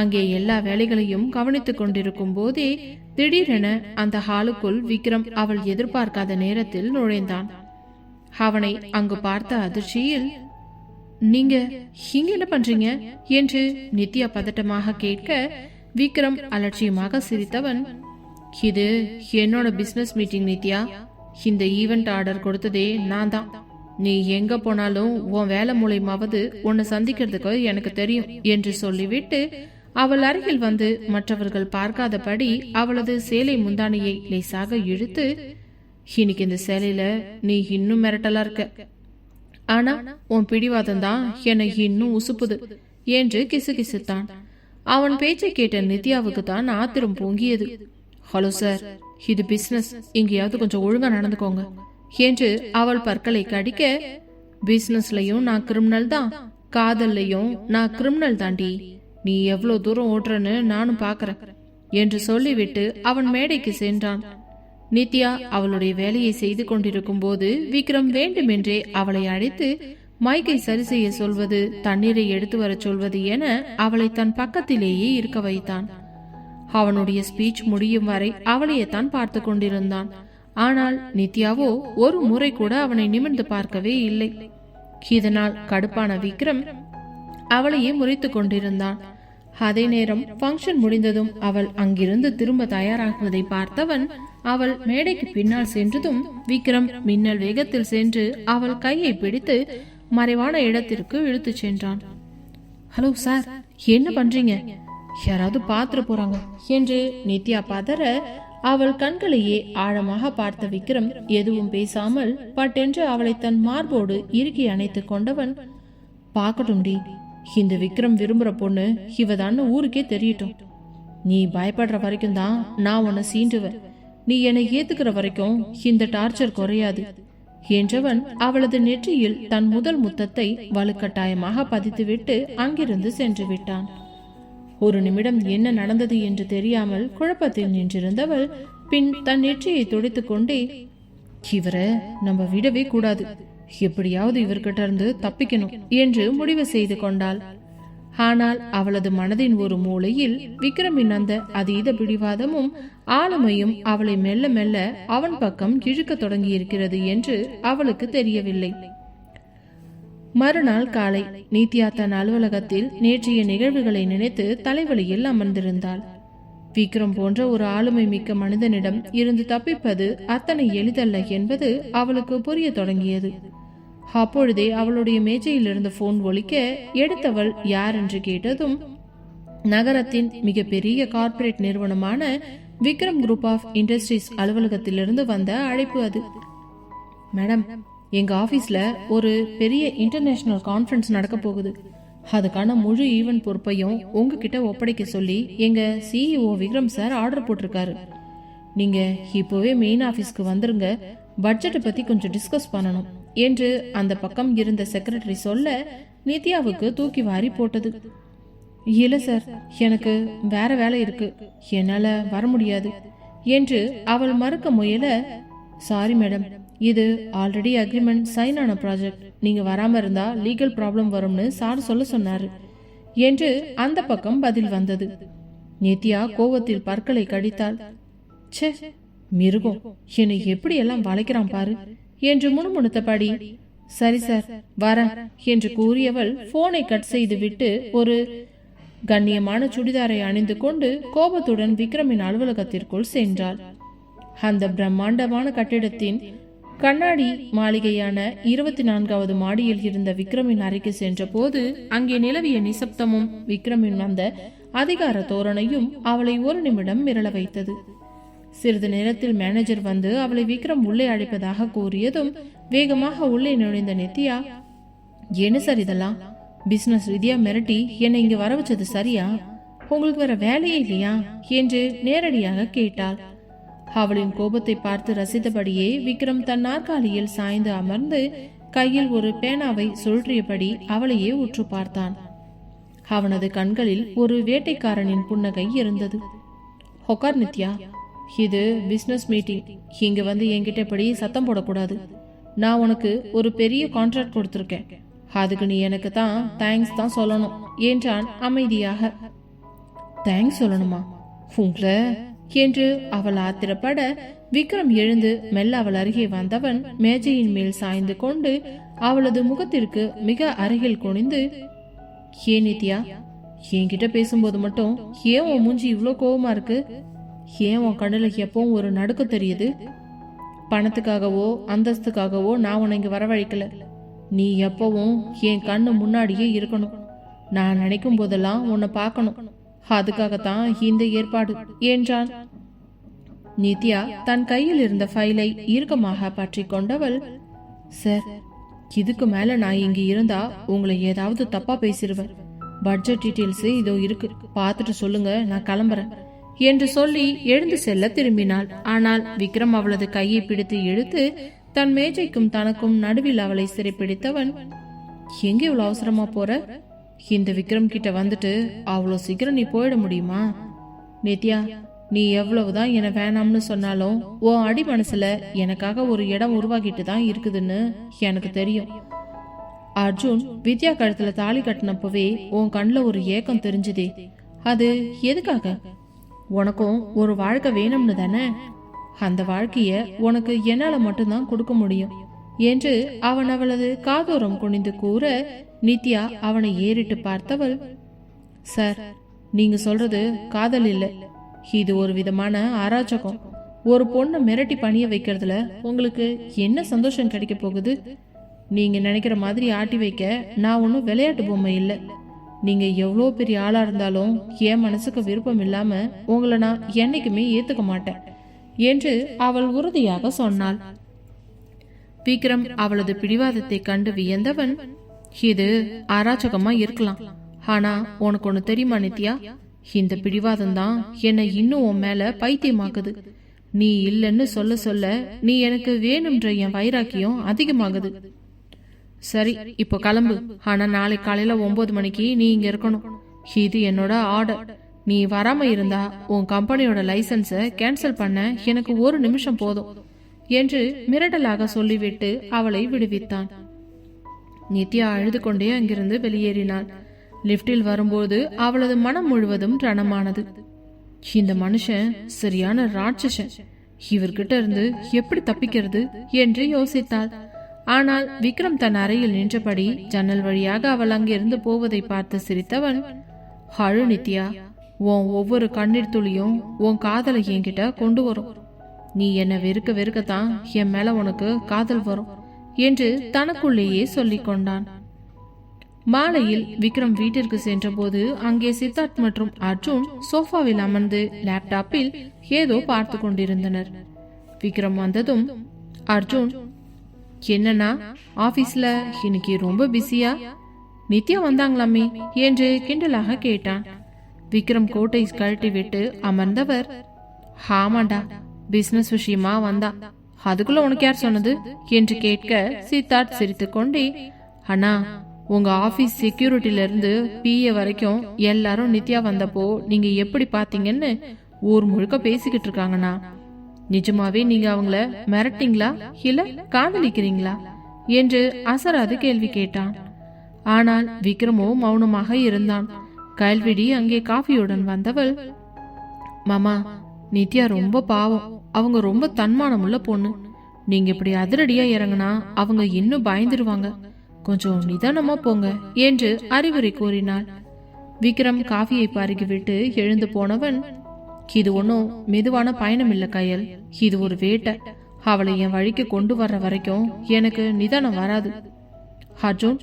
அங்கே எல்லா வேலைகளையும் கவனித்துக் கொண்டிருக்கும் போதே திடீரென அந்த ஹாலுக்குள் விக்ரம் அவள் எதிர்பார்க்காத நேரத்தில் நுழைந்தான். அவனை அங்கு பார்த்த அதிர்ச்சியில், நீங்க இங்க என்ன பண்றீங்க என்று நித்யா பதட்டமாக கேட்க, விக்ரம் அலட்சியமாக சிரித்தவன், இது என்னோட பிசினஸ் மீட்டிங் நித்யா, இந்த ஈவென்ட் ஆர்டர் கொடுத்ததே நான் தான். நீ எங்க போனாலும் உன் வேலை மூலமாவது உன்னை சந்திக்கிறதுக்கு எனக்கு தெரியும் என்று சொல்லிவிட்டு அவள் அருகில் வந்து மற்றவர்கள் பார்க்காதபடி அவளது சேலை முந்தானையை லேசாக இழுத்து, இன்னைக்கு இந்த சேலையில நீ இன்னும் மிரட்டலா இருக்க, ஆனா உன் பிடிவாதம் தான் என்னை இன்னும் உசுப்புது என்று கிசுகிசுத்தான். அவன் பேச்சை கேட்ட நித்யாவுக்கு தான் ஆத்திரம் பொங்கியது. ஹலோ சார், இது பிசினஸ், எங்கேயாவது கொஞ்சம் ஒழுங்கா நடந்துக்கோங்க என்று அவள் பற்களை கடிக்க, பிசினஸ்லயும் நான் கிரிமினல் தான், காதல்லையும் நான் கிரிமினல் தாண்டி, நீ எவ்வளவு தூரம் ஓட்டுறன்னு நானும் பாக்குறேன் என்று சொல்லிவிட்டு அவன் மேடைக்கு சென்றான். நித்யா அவளுடைய வேலையை செய்து கொண்டிருக்கும் போது விக்ரம் வேண்டுமென்றே அவளை அழைத்து மைக்கை சரி செய்ய சொல்வது, தண்ணீரை எடுத்து வர சொல்வது என அவளை தன் பக்கத்திலேயே இருக்க வைத்தான். அவனுடைய ஸ்பீச் முடியும் வரை அவளையே தான் பார்த்து கொண்டிருந்தான். ஆனால் நித்யாவோ ஒரு முறை கூட அவனை நிமிர்ந்து பார்க்கவே இல்லை. இதனால் கடுப்பான விக்ரம் அவளையே முறைத்து கொண்டிருந்தான். அதே நேரம் பங்கன் முடிந்ததும் அவள் அங்கிருந்து திரும்ப தயாராகுவதை பார்த்தவன் அவள் மேடைக்கு பின்னால் சென்றதும் விக்ரம் மின்னல் வேகத்தில் சென்று அவள் கையை பிடித்து மறைவான இடத்திற்கு இழுத்து சென்றான். ஹலோ சார், என்ன பண்றீங்க? யாராவது பாத்துற போறாங்க என்று நித்யா பதற அவள் கண்களையே ஆழமாக பார்த்த விக்ரம் எதுவும் பேசாமல் பட்டென்று அவளை தன் மார்போடு இறுக்கி அணைத்துக் கொண்டவன், பாக்கட்டும் டி, இந்த விக்ரம் விரும்புற பொண்ணு இவதான்னு ஊருக்கே தெரியட்டும். நீ பயப்படுற வரைக்கும் தான் நான் உன்னை சீண்டுவேன், நீ என்னை ஏத்துக்கிற வரைக்கும் இந்த டார்ச்சர் குறையாது என்றவன் அவளது நெற்றியில் தன் முதல் முத்தத்தை வலுக்கட்டாயமாக பதித்துவிட்டு அங்கிருந்து சென்று விட்டான். ஒரு நிமிடம் என்ன நடந்தது என்று தெரியாமல் குழப்பத்தில் நின்றிருந்தவள் பின் தன் நெற்றியை துடைத்துக் கொண்டே, இவரை நம்ம விடவே கூடாது, எப்படியாவது இவர்கிட்ட இருந்து தப்பிக்கணும் என்று முடிவு செய்து கொண்டாள். ஆனால் அவளது மனதின் ஒரு மூலையில் விக்ரமின் அந்த அதீத பிடிவாதமும் ஆளுமையும் அவளை மெல்ல மெல்ல அவன் பக்கம் இழுக்க தொடங்கி இருக்கிறது என்று அவளுக்கு தெரியவில்லை. மறுநாள் காலை நித்யா தன் அலுவலகத்தில் நேற்றைய நிகழ்வுகளை நினைத்து தலைவலியில் அமர்ந்திருந்தாள். விக்ரம் போன்ற ஒரு ஆளுமை மிக்க மனிதனிடம் இருந்து தப்பிப்பது அத்தனை எளிதல்ல என்பது அவளுக்கு புரிய தொடங்கியது. அப்பொழுதே அவளுடைய மேஜையில் இருந்த போன் ஒலிக்க, எடுத்தவள் யார் என்று கேட்டதும் நகரத்தின் மிகப்பெரிய கார்ப்பரேட் நிறுவனமான விக்ரம் குரூப் ஆஃப் இண்டஸ்ட்ரீஸ் அலுவலகத்திலிருந்து வந்த அழைப்பு அது. மேடம், எங்க ஆபீஸ்ல ஒரு பெரிய இன்டர்நேஷனல் கான்ஃபரன்ஸ் நடக்க போகுது, அதுக்கான முழு ஈவென்ட் பொறுப்பையும் உங்ககிட்ட ஒப்படைக்க சொல்லி எங்க சிஇஓ விக்ரம் சார் ஆர்டர் போட்டிருக்காரு. நீங்க இப்போவே மெயின் ஆபீஸ்க்கு வந்துருங்க, பட்ஜெட்டை பத்தி கொஞ்சம் டிஸ்கஸ் பண்ணணும் என்று அந்த பக்கம் இருந்த செக்ரட்டரி சொல்ல, நித்யாவுக்கு தூக்கி வாரி போட்டது. இல்ல சார், எனக்கு வேற வேலை இருக்கு, என்னால வர முடியாது என்று அவள் மறுக்க முயல, சாரி மேடம், இது ஆல்ரெடி அக்ரிமெண்ட் சைன் ஆன ப்ராஜெக்ட், நீங்க வராம இருந்தா லீகல் ப்ராப்ளம் வரும்னு சார் சொல்ல சொன்னாரு என்று அந்த பக்கம் பதில் வந்தது. நித்யா கோவத்தில் பற்களை கடித்தாள். ச்சே, மிருகம், என்னை எப்படி எல்லாம் வளைக்கிறான் பாரு என்று முணுமுணுத்தபடி, சரி சார் வரேன் என்று கூறியவள் போனை கட் செய்து விட்டு ஒரு கண்ணியமான சுடிதாரை அணிந்து கொண்டு கோபத்துடன் விக்ரமின் அலுவலகத்திற்குள் சென்றாள். அந்த பிரம்மாண்டமான கட்டிடத்தின் கண்ணாடி மாளிகையான 24வது மாடியில் இருந்த விக்ரமின் அறைக்கு சென்ற போது அங்கே நிலவிய நிசப்தமும் விக்ரமின் வந்த அதிகார தோரணையும் அவளை ஒரு நிமிடம் மிரள வைத்தது. சிறிது நேரத்தில் மேனேஜர் வந்து அவளை விக்ரம் உள்ளே அழைப்பதாக கூறியதும் வேகமாக உள்ளே நுழைந்த நித்யா, என்ன சார் இதெல்லாம், பிசினஸ் ரீதியா மிரட்டி என்னை இங்க வர வச்சது சரியா? உங்களுக்கு வேற வேலையே இல்லையா என்று நேரடியாக கேட்டாள். அவளின் கோபத்தை பார்த்து ரசித்தபடியே விக்ரம் தன் நாற்காலியில் சாய்ந்து அமர்ந்து கையில் ஒரு பேனாவை சுழற்றியபடி அவளையே உற்று பார்த்தான். அவனது கண்களில் ஒரு வேட்டைக்காரனின் புன்னகை இருந்தது. ஹொக்கார் நித்யா, இது பிசினஸ் மீட்டிங். இங்க வந்து என்கிட்ட படி சத்தம் போடக்கூடாது. நான் உனக்கு ஒரு பெரிய கான்ட்ராக்ட் கொடுத்துருக்கேன். அதுக்கு நீ எனக்கு தான் தேங்க்ஸ் தான் சொல்லணும் என்றான் அமைதியாக. தேங்க்ஸ் சொல்லணுமா உங்களை என்று அவள் ஆத்திரப்பட விக்ரம் எழுந்து மெல்ல அவள் அருகே வந்தவன் மேஜையின் மேல் சாய்ந்து கொண்டு அவளது முகத்திற்கு மிக அருகில் குனிந்து, ஏன் நித்யா, என்கிட்ட பேசும்போது மட்டும் ஏன் உன் மூஞ்சி இவ்வளோ கோவமா இருக்கு? ஏன் உன் கண்ணுல எப்பவும் ஒரு நடுக்கம் தெரியுது? பணத்துக்காகவோ அந்தஸ்துக்காகவோ நான் உன்னை இங்க வரவழைக்கல. நீ எப்பவும் என் கண்ணு முன்னாடியே இருக்கணும். நான் நினைக்கும் போதெல்லாம் உன்னை பார்க்கணும். அதுக்காகத்தான் இந்த ஏற்பாடு என்றான். நித்யா தன் கையில் இருந்த ஃபைலை இறுக்கமாக பற்றி கொண்டவள், சார், இதுக்கு மேல நான் இங்க இருந்தா உங்களை ஏதாவது தப்பா பேசிடுவேன். பட்ஜெட் டீட்டெயில்ஸ் இதோ இருக்கு, பார்த்துட்டு சொல்லுங்க, நான் கிளம்புறேன் என்று சொல்லி எழுந்து செல்ல திரும்பினாள். ஆனால் விக்ரம் அவளது கையை பிடித்து இழுத்து தன் மேஜைக்கும் தனக்கும் நடுவில் அவளை சிறைப்பிடித்தவன், எங்க இவ்வளவு அவசரமா போற? இந்த விக்ரம் கிட்ட வந்துட்டு அவ்வளோ சீக்கிரம் நீ போயிட முடியுமா? நித்யா, நீ எவ்வளவுதான் என வேணாம்னு சொன்னாலும் உன் அடி மனசுல எனக்காக ஒரு இடம் உருவாக்கிட்டு தான் இருக்குதுன்னு எனக்கு தெரியும். அர்ஜுன் வித்யா கழுத்துல தாலி கட்டினப்பவே உன் கண்ணுல ஒரு ஏக்கம் தெரிஞ்சுதே, அது எதுக்காக? உனக்கும் ஒரு வாழ்க்கை வேணும்னு தானே? அந்த வாழ்க்கைய உனக்கு என்னால மட்டும்தான் கொடுக்க முடியும் என்று அவன் அவளது காதோரம் குனிந்து கூற நித்யா அவனை ஏறிட்டு பார்த்தவள், சார், நீங்க சொல்றது காதல் இல்ல, இது ஒரு விதமான அராஜகம். ஒரு பொண்ணை மிரட்டி பணிய வைக்கிறதுல உங்களுக்கு என்ன சந்தோஷம் கிடைக்க போகுது? நீங்க நினைக்கிற மாதிரி ஆட்டி வைக்க நான் ஒன்னும் விளையாட்டு பொம்மை இல்லை. நீங்க எவ்வளோ பெரிய ஆளா இருந்தாலும் என் மனசுக்கு விருப்பம் இல்லாம உங்களை நான் என்னைக்குமே ஏத்துக்க மாட்டேன் என்று அவள் உறுதியாக சொன்னாள். விக்ரம் அவளது பிடிவாதத்தை கண்டு வியந்தவன், இது அராஜகமா இருக்கலாம், ஆனா உனக்கு ஒண்ணு தெரியுமா நித்யா, இந்த பிடிவாதம் தான் என்னை இன்னும் உன் மேல பைத்தியமாக்குது. நீ இல்லைன்னு சொல்ல சொல்ல நீ எனக்கு வேணும்ன்ற என் வைராக்கியம் அதிகமாகுது. சரி, இப்போ கிளம்பு. ஆனா நாளை காலையில 9 மணிக்கு நீ இங்க இருக்கணும். இது என்னோட ஆர்டர். நீ வராம இருந்தா உன் கம்பெனியோட லைசன்ஸை கேன்சல் பண்ண எனக்கு 1 நிமிஷம் போதும் என்று மிரட்டலாக சொல்லிவிட்டு அவளை விடுவித்தான். நித்யா அழுது கொண்டே அங்கிருந்து வெளியேறினாள். லிப்டில் வரும்போது அவளது மனம் முழுவதும் ரணமானது. இந்த மனுஷன் சரியான ராட்சசன், இவர்கிட்ட இருந்து எப்படி தப்பிக்கிறது என்று யோசித்தாள். ஆனால் விக்ரம் தன் அறையில் நின்றபடி ஜன்னல் வழியாக அவள் அங்கிருந்து போவதை பார்த்து சிரித்தவன், அழு நித்யா, உன் ஒவ்வொரு கண்ணீர் துளியும் உன் காதலை என்கிட்ட கொண்டு வரும். நீ என்ன வெறுக்க வெறுக்கத்தான் என் மேல உனக்கு காதல் வரும் என்று தனக்குள்ளேயே சொல்லிக் கொண்டான். மாலையில் விக்ரம் வீட்டிற்கு சென்ற போது அங்கே சித்தார்த் மற்றும் அர்ஜுன் சோஃபாவில் அமர்ந்து லேப்டாப்பில் ஏதோ பார்த்து கொண்டிருந்தனர். விக்ரம் வந்ததும், அர்ஜுன், என்னன்னா ஆபீஸ்ல இன்னைக்கு ரொம்ப பிஸியா? நித்யா வந்தாங்களாமே என்று கிண்டலாக கேட்டான். விக்ரம் கோட்டை கழட்டி விட்டு அமர்ந்தவர், ஆமாண்டா, பிசினஸ் விஷயமா வந்தா. அதுக்குள்ள உனக்கு யார் சொன்னது என்று கேட்க சித்தார்த் சிரித்து கொண்டே, அண்ணா, உங்க ஆபீஸ் செக்யூரிட்டில இருந்து பிஏ வரைக்கும் எல்லாரும் நித்யா வந்தப்போ நீங்க எப்படி பாத்தீங்கன்னு ஊர் முழுக்க பேசிக்கிட்டு இருக்காங்கண்ணா. நிஜமாவே நீங்க அவங்கள மிரட்டிங்களா இல்ல காதலிக்கிறீங்களா என்று அசராது கேள்வி கேட்டான். ஆனால் விக்ரமோ மௌனமாக இருந்தான். கல்விடி அங்கே காஃபியுடன் வந்தவள், மாமா, நித்யா ரொம்ப பாவம், அவங்க ரொம்ப தன்மானமுள்ள பொண்ணு. நீங்க இப்படி அதிரடியா இறங்கினா அவங்க இன்னும் பயந்துருவாங்க, கொஞ்சம் நிதானமா போங்க என்று அறிவுரை கூறினாள். விக்ரம் காஃபியை பருகிவிட்டு எழுந்து போனவன், இது ஒன்னும் மெதுவான பயணம் இல்ல கயல், இது ஒரு வேட்டை. அவளை என் வழிக்கு கொண்டு வர்ற வரைக்கும் எனக்கு நிதானம் வராது. அர்ஜுன்,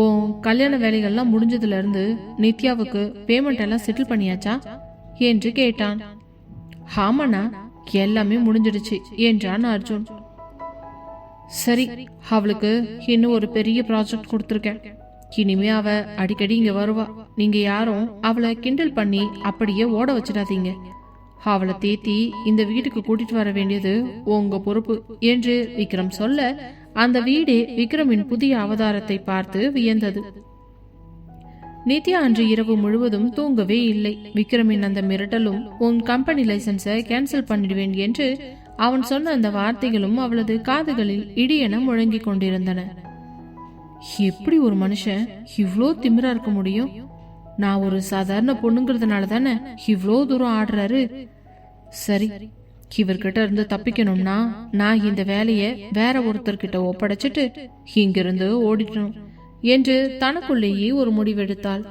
உன் கல்யாண வேலைகள்லாம் முடிஞ்சதுல இருந்து நித்யாவுக்கு பேமெண்ட் எல்லாம் செட்டில் பண்ணியாச்சா என்று கேட்டான். ஆமாண்ணா, எல்லாமே முடிஞ்சிடுச்சு என்றான் அர்ஜுன். சரி, அவளுக்கு இன்னும் ஒரு பெரிய ப்ராஜெக்ட் கொடுத்துருக்கேன். இனிமே அவ அடிக்கடி இங்க வருவா. நீங்க யாரும் அவளை கிண்டல் பண்ணி அப்படியே ஓட வச்சிடாதீங்க. அவளை தேத்தி இந்த வீட்டுக்கு கூட்டிட்டு வர வேண்டியது உங்க பொறுப்பு என்று விக்ரம் சொல்ல அந்த வீடே விக்ரமின் புதிய அவதாரத்தை பார்த்து வியந்தது. நித்யா அன்று இரவு முழுவதும் தூங்கவே இல்லை. விக்ரமின் அந்த மிரட்டலும், உன் கம்பெனி லைசன்ஸை கேன்சல் பண்ணிடுவேன் என்று அவன் சொன்ன அந்த வார்த்தைகளும் அவளது காதுகளில் இடியென முழங்கிக் கொண்டிருந்தன. எப்படி ஒரு மனுஷன் இவ்வளோ திமிரா இருக்க முடியும்? நான் ஒரு சாதாரண பொண்ணுங்கிறதுனால தானே இவ்வளோ தூரம் ஆடுறாரு. சரி, இவர்கிட்ட இருந்து தப்பிக்கணும்னா நான் இந்த வேலைய வேற ஒருத்தர்கிட்ட ஒப்படைச்சிட்டு இங்கிருந்து ஓடிட்டணும் என்று தனக்குள்ளேயே ஒரு முடிவெடுத்தாள்.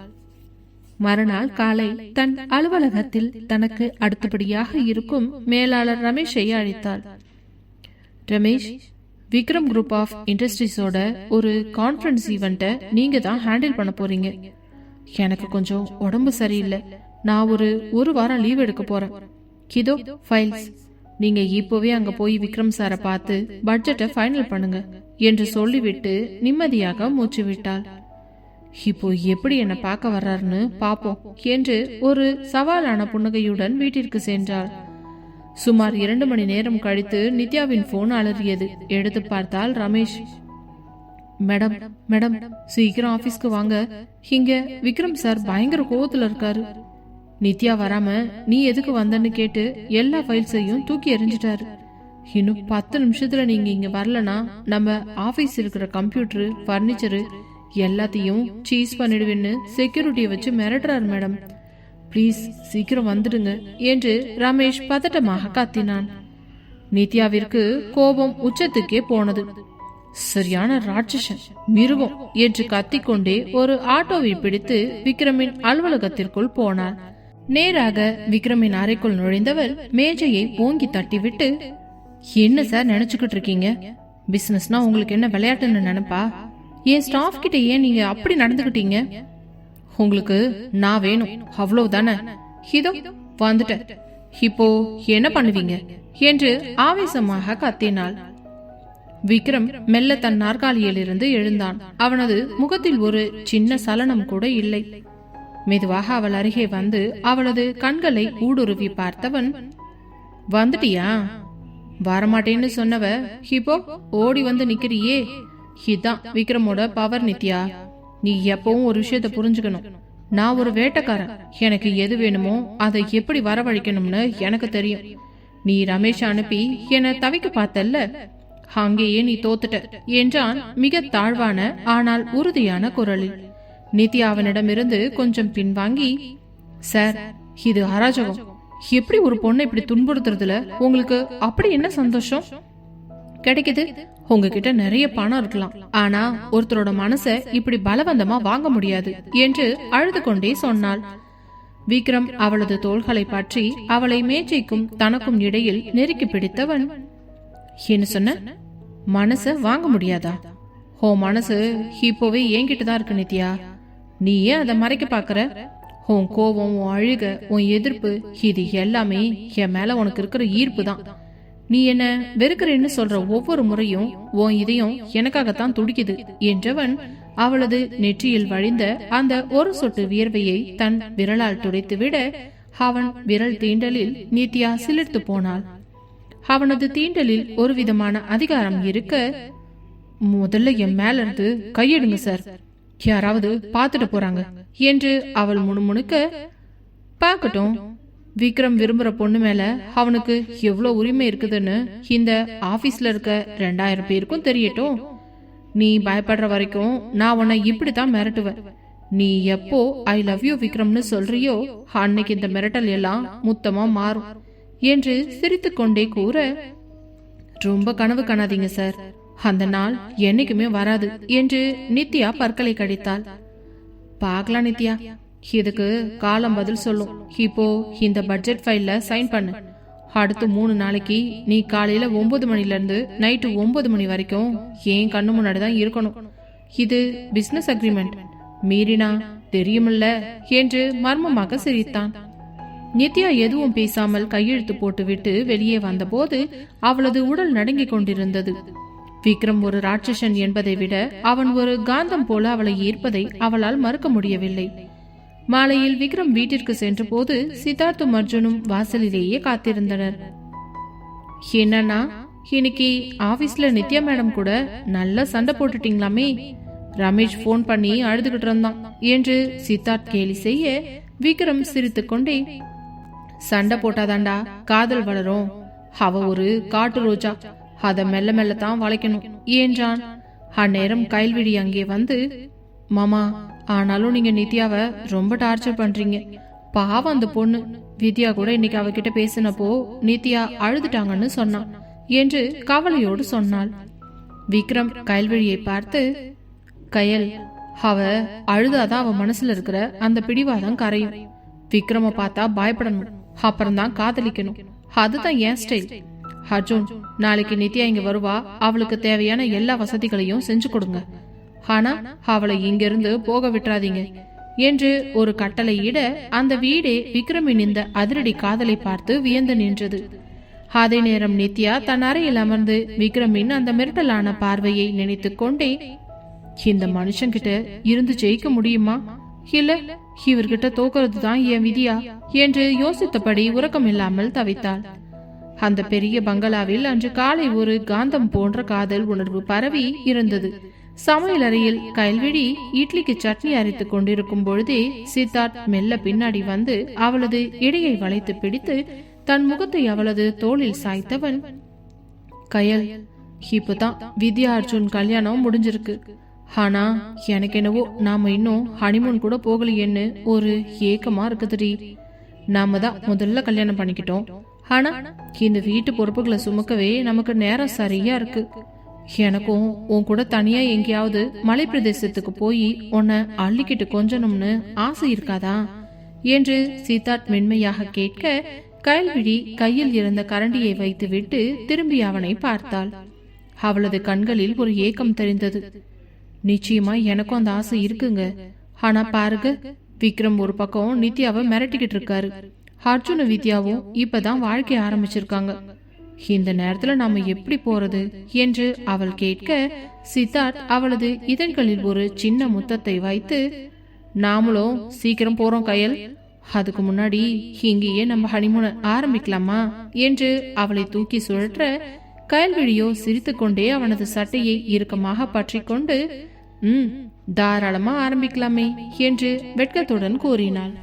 மறுநாள் காலை தன் அலுவலகத்தில் தனக்கு அடுத்தபடியாக இருக்கும் மேலாளர் ரமேஷை அழைத்தாள். ரமேஷ், விக்ரம் குரூப் ஆஃப் இண்டஸ்ட்ரீஸோட ஒரு கான்ஃபரன்ஸ் ஈவெண்ட்டை நீங்க தான் ஹேண்டில் பண்ண போறீங்க. எனக்கு கொஞ்சம் உடம்பு சரியில்லை. நான் ஒரு வாரம் லீவ் எடுக்க போறேன். இதோ ஃபைல்ஸ். நீங்க இப்போவே அங்க போய் விக்ரம் சாரை பார்த்து பட்ஜெட்டை ஃபைனல் பண்ணுங்க என்று சொல்லிவிட்டு நிம்மதியாக மூச்சு விட்டாள். இப்போ எப்படி என்ன பார்க்க வர்றாருன்னு பாப்போம் என்று ஒரு சவாலான புன்னகையுடன் வீட்டிற்கு சென்றாள். சுமார் 2 மணி நேரம் கழித்து நித்யாவின் போன் அலறியது. எடுத்து பார்த்தால் ரமேஷ். மேடம் மேடம், சீக்கிரம் ஆபீஸ்க்கு வாங்க. இங்க விக்ரம் சார் பயங்கர கோவத்துல இருக்காரு. நித்யா வராம நீ எதுக்கு வந்தன்னு கேட்டு எல்லா ஃபைல்ஸையும் தூக்கி எறிஞ்சிட்டாரு. இன்னும் 10 நிமிஷத்துல நீங்க இங்க வரலனா நம்ம ஆபீஸ் இருக்கிற கம்ப்யூட்டரு, பர்னிச்சரு எல்லாத்தையும் சீஸ் பண்ணிடுவேன்னு செக்யூரிட்டியை வச்சு மிரட்டுறாரு மேடம். பிளீஸ் சீக்கிரம் வந்துடுங்க என்று ரமேஷ் பதட்டமாக கத்தினான். நித்யாவிற்கு கோபம் உச்சத்துக்கே போனது. சரியான ராட்சசன், மிருகம் என்று கத்திக்கொண்டே ஒரு ஆட்டோவை பிடித்து விக்ரமின் அலுவலகத்திற்குள் போனார். நேராக விக்ரமின் அறைக்குள் நுழைந்தவர் மேஜையை ஓங்கி தட்டிவிட்டு, என்ன சார் நினைச்சுக்கிட்டு இருக்கீங்க? பிசினஸ்னா உங்களுக்கு என்ன விளையாட்டுன்னு நினைப்பா? என் ஸ்டாஃப் கிட்ட ஏன் நீங்க அப்படி நடந்துகிட்டீங்க? உங்களுக்கு நான் வேணும், அவ்வளவுதானே? இதோ வந்துட்டேன், இப்போ என்ன பண்ணுவீங்க என்று ஆவேசமாக கத்தினாள். விக்ரம் மெல்ல தன் நாற்காலியில் இருந்து எழுந்தான். அவனது முகத்தில் ஒரு சின்ன சலனம் கூட இல்லை. மெதுவாக அவள் அருகே வந்து அவளது கண்களை ஊடுருவி பார்த்தவன், வந்துட்டியா? வரமாட்டேன்னு சொன்னவ இப்போ ஓடி வந்து நிக்கிறியே, இதான் விக்ரமோட பவர். நித்யா, நீ எப்பவும் ஒரு விஷயத்த புரிஞ்சுக்கணும். நான் ஒரு வேட்டைக்காரன். எனக்கு எது வேணுமோ அதை எப்படி வரவழைக்கணும்னு எனக்கு தெரியும். நீ ரமேஷ் அனுப்பி என்னை தவிக்க பார்த்தல்ல, அங்கேயே நீ தோத்துட்ட என்றான் மிக தாழ்வான ஆனால் உறுதியான குரலில். நித்யா அவனிடமிருந்து கொஞ்சம் பின்வாங்கி, சார், இது அராஜகம். எப்படி ஒரு பொண்ணை இப்படி துன்புறுத்துறதுல உங்களுக்கு அப்படி என்ன சந்தோஷம் கிடைக்குது? உங்ககிட்ட நிறைய பணம் இருக்கலாம், ஆனா ஒருத்தரோட மனசை இப்படி பலவந்தமா வாங்க முடியாது என்று அழுது கொண்டே சொன்னாள். விக்ரம் அவளது தோள்களை பற்றி அவளை மேஜைக்கும் தனக்கும் இடையில் நெருக்கி பிடித்தவன், என்ன சொன்ன? மனச வாங்க முடியாதா? ஓ மனசு இப்போவே என்கிட்டதான் இருக்கு நித்யா. நீ ஏன் அதை மறைக்க பாக்குற? உன் கோபம், உன் அழுக, உன் எதிர்ப்பு, இது எல்லாமே என் மேல உனக்கு இருக்கிற ஈர்ப்பு தான். நீ என்ன வெறுக்கிறேன்னு சொல்ற ஒவ்வொரு முறையும் உன் இதயம் எனக்காகத்தான் துடிக்குது என்றவன் அவளது நெற்றியில் வழிந்த அந்த ஒரு சொட்டு வியர்வையை தன் விரலால் துடைத்து விட அவன் விரல் தீண்டலில் நித்யா சிலிர்த்து போனாள். அவனது தீண்டலில் ஒரு விதமான அதிகாரம் இருக்க, முதல்ல என் மேல இருந்து கையெடுங்க சார், யாராவது பாத்துட்டு போறாங்க என்று அவள் முணுமுணுக்க, பாக்கட்டும், விக்ரம் விரும்புற பொண்ணு மேல அவனுக்கு எவ்வளவு உரிமை இருக்குதுன்னு இந்த ஆபீஸ்ல இருக்க 2000 பேருக்கும் தெரியட்டும். நீ பயப்படுற வரைக்கும் நான் உன்னை இப்படித்தான் மிரட்டுவேன். நீ எப்போ ஐ லவ் யூ விக்ரம்னு சொல்றியோ அன்னைக்கு இந்த மிரட்டல் எல்லாம் முத்தமா மாறும் என்று சிரித்து கொண்டே கூற, ரொம்ப கனவு காணாதீங்க சார், அந்த நாள் என்னைக்குமே வராது என்று நித்யா பற்களை கடித்தாள். பாக்கலாம் நித்யா, இதுக்கு காலம் பதில் சொல்லும். இப்போ இந்த பட்ஜெட் ஃபைல்ல சைன் பண்ணு. அடுத்து 3 நாளைக்கு நீ காலையில 9 மணில இருந்து நைட்டு 9 மணி வரைக்கும் ஏன் கண்ணு முன்னாடிதான் இருக்கணும். இது பிசினஸ் அக்ரிமெண்ட், மீறினா தெரியுமில்ல என்று மர்மமாக சிரித்தான். நித்யா எதுவும் பேசாமல் கையெழுத்து போட்டுவிட்டு வெளியே வந்தபோது அவளது உடல் நடுங்கிக் கொண்டிருந்தது. விக்ரம் ஒரு ராட்சசன் என்பதை விட அவன் ஒரு காந்தம் போல அவளை ஈர்ப்பதை அவளால் மறுக்க முடியவில்லை. மாலையில் விக்ரம் வீட்டிற்கு சென்ற போது சித்தார்த்தும் அர்ஜுனும் வாசலிலேயே காத்திருந்தனர். என்னன்னா இன்னைக்கு ஆபீஸ்ல நித்யா மேடம் கூட நல்லா சண்டை போட்டுட்டீங்களாமே. ரமேஷ் போன் பண்ணி அழுதுகிட்டு இருந்தான் என்று சித்தார்த் கேலி செய்ய விக்ரம் சிரித்து கொண்டே, சண்டை போட்டாதாண்டா காதல் வளரும், அவ ஒரு காட்டு ரோஜா, அத மெல்ல மெல்ல தான் வளைக்கணும் என்றான். அந்நேரம் கைல்விழி அங்கே வந்து, மாமா ஆனாலும் நீங்க நித்யாவை ரொம்ப டார்ச்சர் பண்றீங்க, பாவம் அந்த பொண்ணு, வித்யா கூட இன்னைக்கு அவகிட்ட பேசினப்போ நித்யா அழுதுட்டாங்கன்னு சொன்னான் என்று கவலையோடு சொன்னாள். விக்ரம் கைல்விழியை பார்த்து, கயல், அவ அழுதாதான் அவ மனசுல இருக்கிற அந்த பிடிவாதம் கரையும். விக்ரம பார்த்தா பயப்படணும், அப்புறம்தான் காதலிக்கணும், அதுதான் என் ஸ்டைல். அர்ஜுன், நாளைக்கு நித்யா இங்க வருவா, அவளுக்கு தேவையான எல்லா வசதிகளையும் செஞ்சு கொடுங்க, ஆனா அவளை இங்கிருந்து போக விட்டுறாதீங்க என்று ஒரு கட்டளையிட அந்த வீடே விக்ரமின் இந்த அதிரடி காதலை பார்த்து வியந்து நின்றது. அதே நேரம் நித்யா தன் அறையில் அமர்ந்து விக்ரமின் அந்த மிரட்டலான பார்வையை நினைத்து கொண்டே, இந்த மனுஷன்கிட்ட இருந்து ஜெயிக்க முடியுமா, இல்ல இவர்கிட்ட தோக்கிறது தான் என் விதியா என்று யோசித்தபடி உறக்கம் இல்லாமல் தவித்தாள். அந்த பெரிய பங்களாவில் அன்று காலை ஒரு காந்தம் போன்ற காதல் உணர்வு பரவி இருந்தது. சமையலறையில் கைல்விழி இட்லிக்கு சட்னி அரைத்துக் கொண்டிருக்கும் பொழுதே சித்தார்த் மெல்ல பின்னாடி வந்து அவளது இடையை வளைத்து பிடித்து தன் முகத்தை அவளது தோளில் சாய்த்தவன், கயல், இப்பதான் வித்யா அர்ஜுன் கல்யாணம் முடிஞ்சிருக்கு, ஆனா எனக்கு என்னவோ நாம இன்னும் ஹனிமூன் கூட போகலையேன்னு ஒரு ஏக்கமா இருக்குதுடி. நாம தான் முதல்ல கல்யாணம் பண்ணிக்கிட்டோம், ஆனா இந்த வீட்டு பொறுப்புகளை சுமக்கவே நமக்கு நேரம் சரியா இருக்கு. எனக்கும் உன் கூட தனியா எங்கேயாவது மலை பிரதேசத்துக்கு போய் உன்னை அள்ளிக்கிட்டு கொஞ்சணும்னு ஆசை இருக்காதா என்று சித்தார்த் மென்மையாக கேட்க, கைல்விழி கையில் இருந்த கரண்டியை வைத்து விட்டு திரும்பி அவனை பார்த்தாள். அவளது கண்களில் ஒரு ஏக்கம் தெரிந்தது. நிச்சயமா எனக்கும் அந்த ஆசை இருக்குங்க, ஆனா பாருங்க, விக்ரம் ஒரு பக்கம் நித்யாவை மிரட்டிக்கிட்டு இருக்காரு, அர்ஜுன வித்யாவும் இப்பதான் வாழ்க்கை ஆரம்பிச்சிருக்காங்க, இந்த நேரத்துல நாம எப்படி போறது என்று அவள் கேட்க, சித்தார்த் அவளது இதழ்களில் ஒரு சின்ன முத்தத்தை வைத்து, நாமளும் சீக்கிரம் போறோம் கயல், அதுக்கு முன்னாடி இங்கேயே நம்ம ஹனிமூனை ஆரம்பிக்கலாமா என்று அவளை தூக்கி சுழற்ற, கைல்விழியோ சிரித்து கொண்டே அவனது சட்டையை இறுக்கமாக பற்றி கொண்டு, தாராளமா ஆரம்பிக்கலாமே என்று வெட்கத்துடன் கூறினாள்.